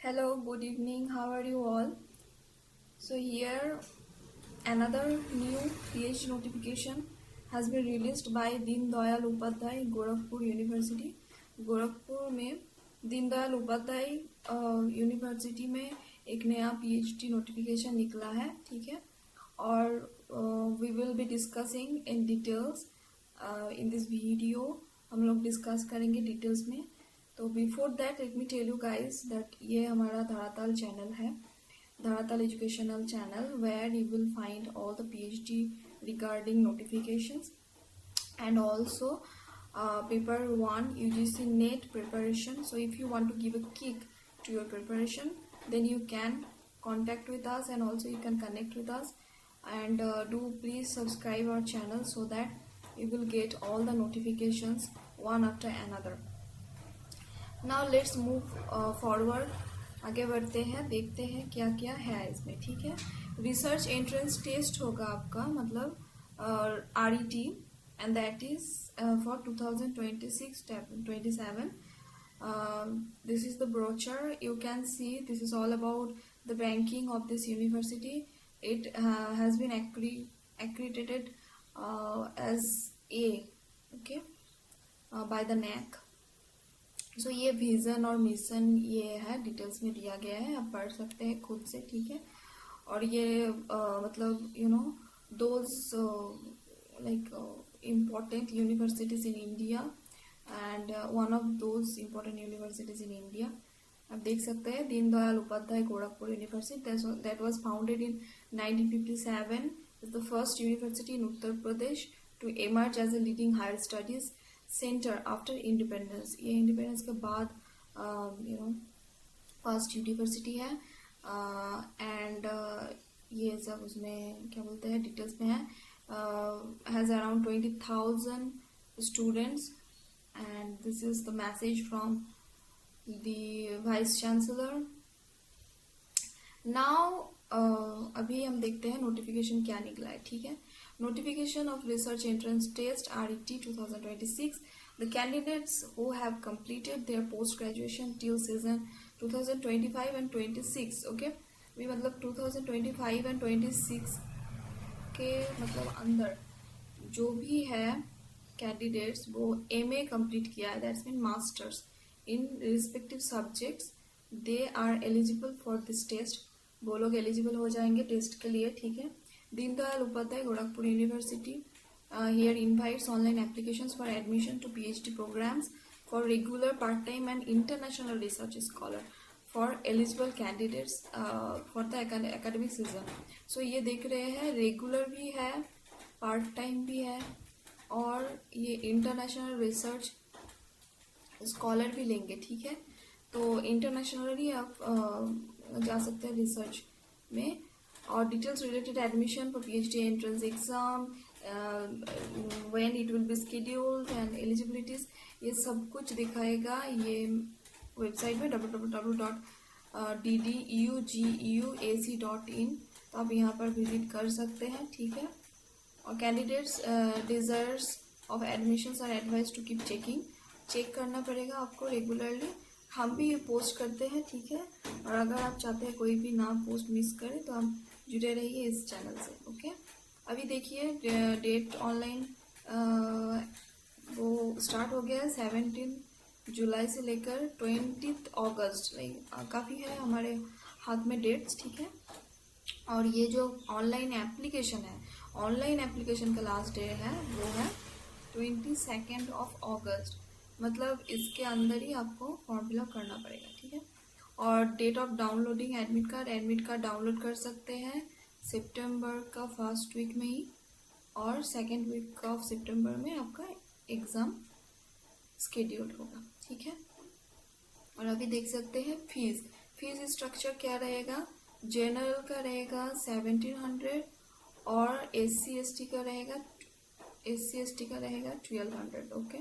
Hello, good evening. How are you all? So here another new PhD notification has been released by Deen Dayal Upadhyay Gorakhpur University. Gorakhpur में दीन Dayal Upadhyay university में एक नया PhD notification निकला है, ठीक है। और we will be discussing in details in this video. हम लोग डिस्कस करेंगे डिटेल्स में। तो before that let me tell you guys that ये हमारा धरातल चैनल है, Dharatal educational channel, where you will find all the PhD regarding notifications and also paper 1 UGC NET preparation. So if you want to give a kick to your preparation, then you can contact with us and also you can connect with us, and do please subscribe our channel so that you will get all the notifications one after another. Now let's move forward. आगे बढ़ते हैं, देखते हैं क्या क्या है इसमें, ठीक है। रिसर्च एंट्रेंस टेस्ट होगा आपका, मतलब RET, and that is for 2026-27. This is the brochure. You can see this is all about the ranking of this university. It has been accredited as A, okay, by the NAC. So ये vision और mission ये है, details में दिया गया है, आप पढ़ सकते हैं खुद से, ठीक है। और ये मतलब you know those like important universities in India, and one of those important universities in India, आप देख सकते हैं Deen Dayal Upadhyay Gorakhpur university that was founded in 1957 is the first university in Uttar Pradesh to emerge as a leading higher studies center after independence. ये independence के बाद you know first university है, and ये सब उसमें क्या बोलते हैं डिटेल्स में है। has around 20,000 students, and this is the message from the vice chancellor. Now अभी हम देखते हैं नोटिफिकेशन क्या निकला है, ठीक है। Notification of research entrance test RET 2026. The candidates who have completed their post graduation till season 2025 and 26, okay, भी मतलब 2025 and 26 के मतलब अंदर जो भी है कैंडिडेट्स वो MA कंप्लीट किया है, that's mean masters in respective subjects, they are eligible for this test. वो लोग एलिजिबल हो जाएंगे टेस्ट के लिए, ठीक है। Deen Dayal Upadhyay Gorakhpur university here invites online applications for admission to PhD programs for regular part time and international research scholar for eligible candidates for the academic season. So ये देख रहे हैं रेगुलर भी है, पार्ट टाइम भी है, और ये इंटरनेशनल रिसर्च स्कॉलर भी लेंगे, ठीक है। तो इंटरनेशनली आप जा सकते हैं रिसर्च में। और details related admission for PhD entrance exam, when it will be scheduled and eligibilities, ये सब कुछ दिखाएगा ये वेबसाइट में www.ddeuguac.in। तो आप यहाँ पर विजिट कर सकते हैं, ठीक है। और candidates desires of admissions are advise to keep check करना पड़ेगा आपको रेगुलरली। हम भी ये पोस्ट करते हैं, ठीक है। और अगर आप चाहते हैं कोई भी ना पोस्ट मिस करें तो आप जुड़े रहिए इस चैनल से, ओके। अभी देखिए डेट ऑनलाइन वो स्टार्ट हो गया है 17 जुलाई से लेकर 20 अगस्त, काफ़ी है हमारे हाथ में डेट्स, ठीक है। और ये जो ऑनलाइन एप्लीकेशन है, ऑनलाइन एप्लीकेशन का लास्ट डे है वो है 22 अगस्त, मतलब इसके अंदर ही आपको फॉर्म फिलअप करना पड़ेगा, ठीक है। और date of downloading admit card download कर सकते हैं सितंबर का फर्स्ट वीक में ही, और सेकेंड वीक ऑफ सितंबर में आपका एग्ज़ाम स्केड्यूल्ड होगा, ठीक है। और अभी देख सकते हैं फीस स्ट्रक्चर क्या रहेगा। जनरल का रहेगा 1700 और SC/ST का रहेगा 1200, ओके,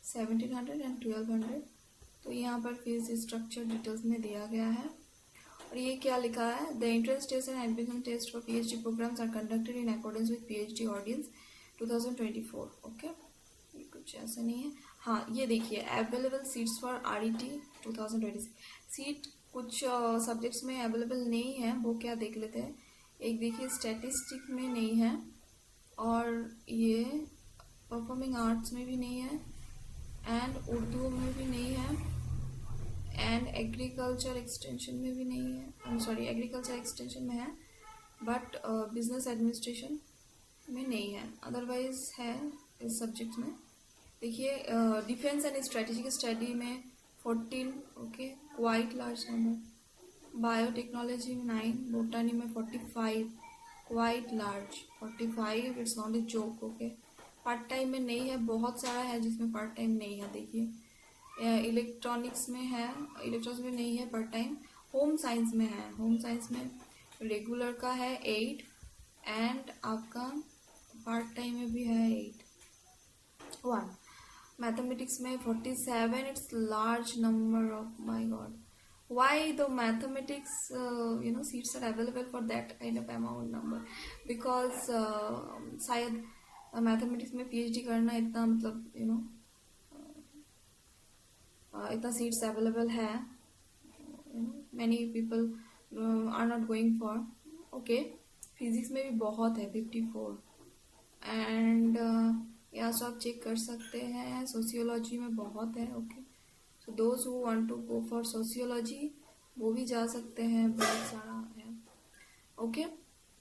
1700 एंड 1200। तो यहाँ पर फीस स्ट्रक्चर डिटेल्स में दिया गया है। और ये क्या लिखा है, the entrance test and admission test for PhD programmes are conducted in accordance with PhD ordinance 2024, okay. ये कुछ ऐसा नहीं है। हाँ, ये देखिए available seats for RET 2026, seat कुछ सब्जेक्ट्स में अवेलेबल नहीं है, वो क्या देख लेते हैं। एक देखिए स्टैटिस्टिक में नहीं है, और ये परफॉर्मिंग आर्ट्स में भी नहीं है, एंड उर्दू में भी नहीं है, एंड एग्रीकल्चर एक्सटेंशन में भी नहीं है। सॉरी, एग्रीकल्चर एक्सटेंशन में है बट बिजनेस एडमिनिस्ट्रेशन में नहीं है, अदरवाइज है इस सब्जेक्ट में। देखिए डिफेंस एंड स्ट्रेटेजिक स्टडी में 14, okay, quite large number. Biotechnology में 9, बोटानी में 45, quite large 45, it's not a joke, okay. Part time में नहीं है, बहुत सारा है जिसमें पार्ट टाइम नहीं है। देखिए इलेक्ट्रॉनिक्स में है, इलेक्ट्रॉनिक्स में नहीं है पार्ट टाइम। होम साइंस में है, होम साइंस में रेगुलर का है 8, एंड आपका पार्ट टाइम में भी है 1। मैथमेटिक्स में 47, it's large number of, my God, why the mathematics seats are available for that kind of amount number, because शायद मैथमेटिक्स में पीएचडी करना इतना मतलब इतना सीट्स अवेलेबल है, many people are not going for, okay। Physics में भी बहुत है 54, एंड यहाँ से आप चेक कर सकते हैं। सोशियोलॉजी में बहुत है, okay. So those who want to go for sociology वो भी जा सकते हैं, बहुत सारा है, ओके।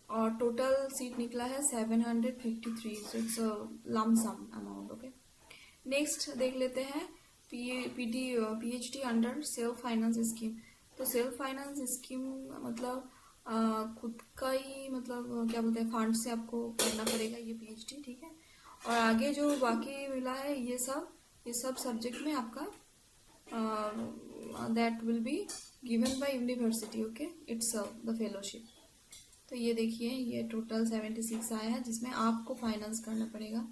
और टोटल सीट निकला है 753, so it's lump sum amount, okay. Next देख लेते हैं PhD under self finance scheme. तो सेल्फ फाइनेंस स्कीम मतलब खुद का ही मतलब क्या बोलते हैं, फंड से आपको करना पड़ेगा ये पीएचडी, ठीक है। और आगे जो बाकी मिला है ये सब सब्जेक्ट में आपका that will be given by university, okay, it's the fellowship. तो ये देखिए ये टोटल 76 आया है जिसमें आपको फाइनेंस करना पड़ेगा।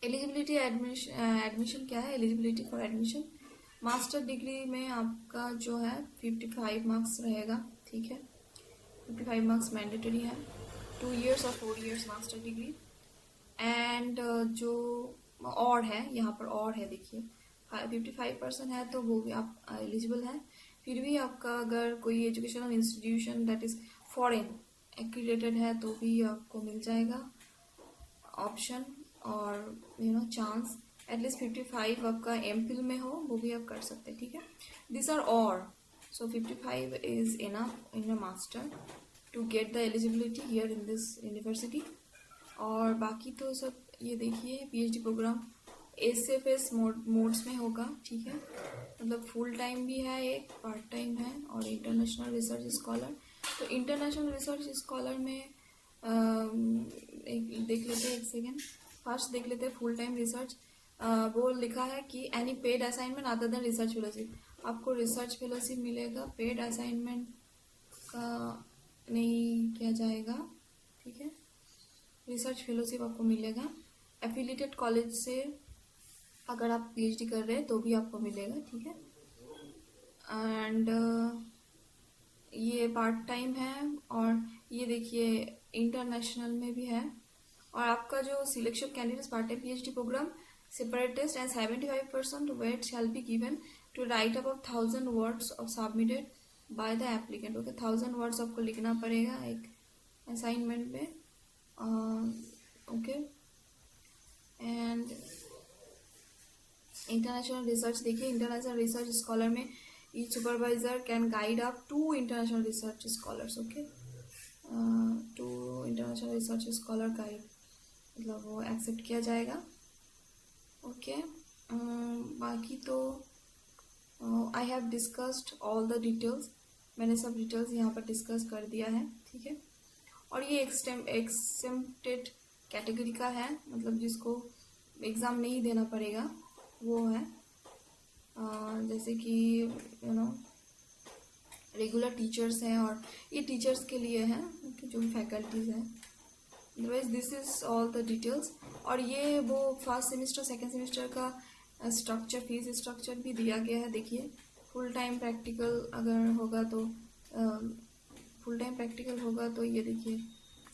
एलिजिबिलिटी एडमिशन क्या है, eligibility for admission master degree में आपका जो है 55 मार्क्स रहेगा, ठीक है। 55 मार्क्स मैंडेटरी है, 2 years और 4 years मास्टर डिग्री। एंड जो और है यहाँ पर और है, देखिए 55% है तो वो भी आप एलिजिबल है। फिर भी आपका अगर कोई educational institution that is foreign accredited है तो भी आपको मिल जाएगा ऑप्शन और चांस। एटलीस्ट 55 आपका एमफिल में हो वो भी आप कर सकते हैं, ठीक है। दिस आर और so 55 is enough in a master to get the eligibility here in this university. और बाकी तो सब ये देखिए पीएचडी प्रोग्राम एसएफएस मोड्स में होगा, ठीक है। मतलब फुल टाइम भी है, एक पार्ट टाइम है, और इंटरनेशनल रिसर्च स्कॉलर। तो इंटरनेशनल रिसर्च स्कॉलर में एक देख लेते हैं, एक सेकेंड, फर्स्ट देख लेते हैं फुल टाइम रिसर्च। वो लिखा है कि any paid assignment other than research fellowship, आपको रिसर्च फेलोशिप मिलेगा, पेड असाइनमेंट का नहीं किया जाएगा, ठीक है। रिसर्च फेलोशिप आपको मिलेगा। एफिलिएटेड कॉलेज से अगर आप पीएचडी कर रहे हैं तो भी आपको मिलेगा, ठीक है। एंड ये पार्ट टाइम है, और ये देखिए इंटरनेशनल में भी है। और आपका जो selection candidates part time PhD programme separate test and 75% weight shall be given to write about 1000 words of submitted by the applicant, okay. 1000 words आपको लिखना पड़ेगा एक असाइनमेंट में, ओके। एंड इंटरनेशनल रिसर्च देखिए, इंटरनेशनल रिसर्च स्कॉलर में each supervisor can guide up 2 international research scholars, okay. 2 international research scholar guide मतलब वो accept किया जाएगा, ओके। बाकी तो I have discussed all the details, मैंने सब डिटेल्स यहाँ पर डिस्कस कर दिया है, ठीक है। और ये एक्सेम्प्टेड कैटेगरी का है, मतलब जिसको एग्ज़ाम नहीं देना पड़ेगा वो है, जैसे कि रेगुलर टीचर्स हैं, और ये टीचर्स के लिए है, जो भी फैकल्टीज़ हैं। Otherwise this is all the details. और ये वो फर्स्ट सेमेस्टर सेकेंड सेमेस्टर का स्ट्रक्चर, फीस स्ट्रक्चर भी दिया गया है। देखिए फुल टाइम प्रैक्टिकल अगर होगा तो ये देखिए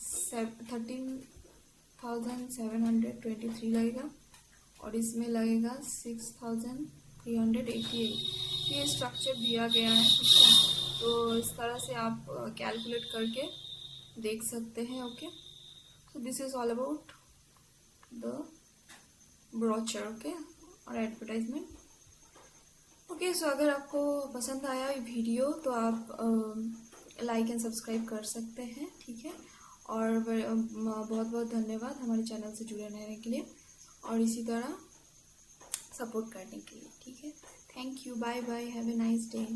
13,723 लगेगा, और इसमें लगेगा 6,388। ये स्ट्रक्चर दिया गया है, ठीक है। तो इस तरह से आप कैलकुलेट करके देख सकते हैं। Okay, so this is all about the brochure, okay, और एडवर्टाइजमेंट। ओके, सो अगर आपको पसंद आया ये वीडियो तो आप लाइक एंड सब्सक्राइब कर सकते हैं, ठीक है। और बहुत बहुत धन्यवाद हमारे चैनल से जुड़े रहने के लिए और इसी तरह सपोर्ट करने के लिए, ठीक है। Thank you, bye bye, have a nice day.